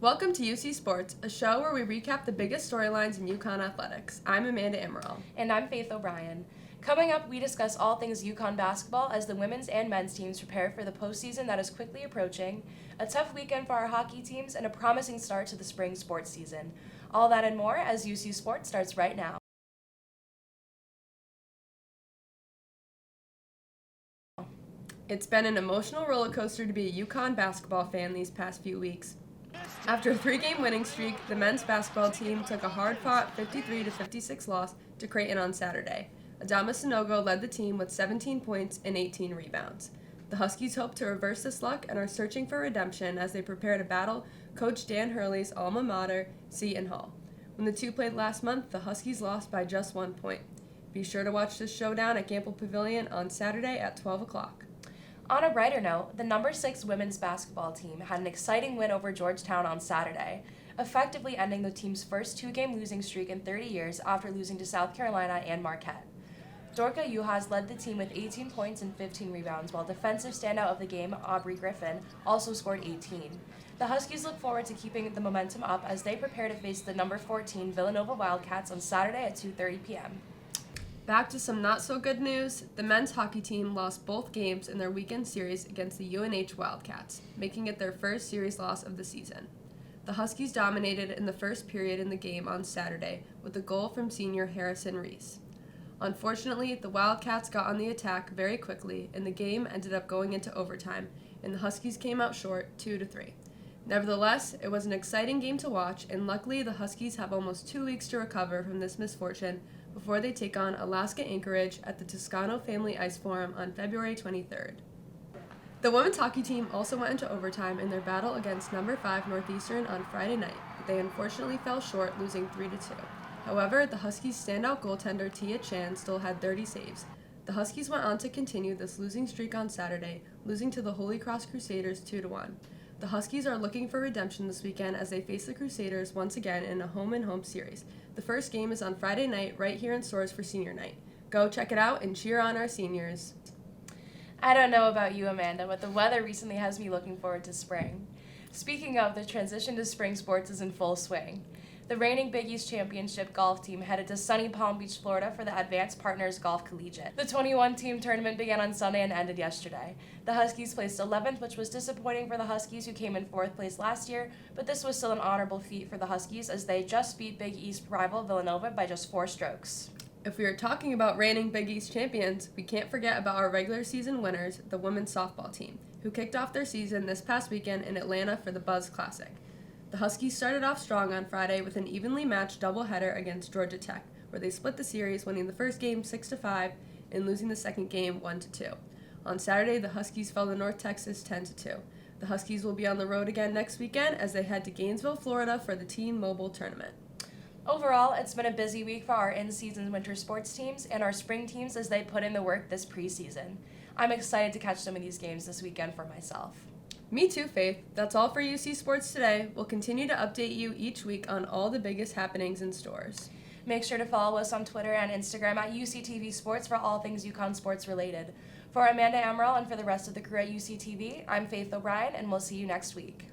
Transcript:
Welcome to UC Sports, a show where we recap the biggest storylines in UConn Athletics. I'm Amanda Ameral. And I'm Faith O'Brien. Coming up, we discuss all things UConn basketball as the women's and men's teams prepare for the postseason that is quickly approaching, a tough weekend for our hockey teams, and a promising start to the spring sports season. All that and more as UC Sports starts right now. It's been an emotional roller coaster to be a UConn basketball fan these past few weeks. After a 3-game winning streak, the men's basketball team took a hard-fought 53-56 loss to Creighton on Saturday. Adama Sanogo led the team with 17 points and 18 rebounds. The Huskies hope to reverse this luck and are searching for redemption as they prepare to battle Coach Dan Hurley's alma mater, Seton Hall. When the two played last month, the Huskies lost by just 1 point. Be sure to watch this showdown at Gamble Pavilion on Saturday at 12 o'clock. On a brighter note, the number 6 women's basketball team had an exciting win over Georgetown on Saturday, effectively ending the team's first 2-game losing streak in 30 years after losing to South Carolina and Marquette. Dorka Juhas led the team with 18 points and 15 rebounds, while defensive standout of the game, Aubrey Griffin, also scored 18. The Huskies look forward to keeping the momentum up as they prepare to face the number 14 Villanova Wildcats on Saturday at 2:30 p.m. Back to some not-so-good news. The men's hockey team lost both games in their weekend series against the UNH Wildcats, making it their first series loss of the season. The Huskies dominated in the first period in the game on Saturday with a goal from senior Harrison Reese. Unfortunately, the Wildcats got on the attack very quickly, and the game ended up going into overtime, and the Huskies came out short 2-3. Nevertheless, it was an exciting game to watch, and luckily the Huskies have almost 2 weeks to recover from this misfortune before they take on Alaska Anchorage at the Toscano Family Ice Forum on February 23rd. The women's hockey team also went into overtime in their battle against number 5 Northeastern on Friday night, but they unfortunately fell short, losing 3-2. However, the Huskies' standout goaltender Tia Chan still had 30 saves. The Huskies went on to continue this losing streak on Saturday, losing to the Holy Cross Crusaders 2-1. The Huskies are looking for redemption this weekend as they face the Crusaders once again in a home-and-home series. The first game is on Friday night right here in Soares for senior night. Go check it out and cheer on our seniors. I don't know about you, Amanda, but the weather recently has me looking forward to spring. Speaking of, the transition to spring sports is in full swing. The reigning Big East Championship golf team headed to sunny Palm Beach, Florida for the Advanced Partners Golf Collegiate. The 21-team tournament began on Sunday and ended yesterday. The Huskies placed 11th, which was disappointing for the Huskies who came in 4th place last year, but this was still an honorable feat for the Huskies as they just beat Big East rival Villanova by just 4 strokes. If we are talking about reigning Big East champions, we can't forget about our regular season winners, the women's softball team, who kicked off their season this past weekend in Atlanta for the Buzz Classic. The Huskies started off strong on Friday with an evenly matched doubleheader against Georgia Tech, where they split the series, winning the first game 6-5 and losing the second game 1-2. On Saturday, the Huskies fell to North Texas 10-2. The Huskies will be on the road again next weekend as they head to Gainesville, Florida for the Team Mobile Tournament. Overall, it's been a busy week for our in-season winter sports teams and our spring teams as they put in the work this preseason. I'm excited to catch some of these games this weekend for myself. Me too, Faith. That's all for UC Sports today. We'll continue to update you each week on all the biggest happenings in stores. Make sure to follow us on Twitter and Instagram at UCTV Sports for all things UConn sports related. For Amanda Ameral and for the rest of the crew at UCTV, I'm Faith O'Brien, and we'll see you next week.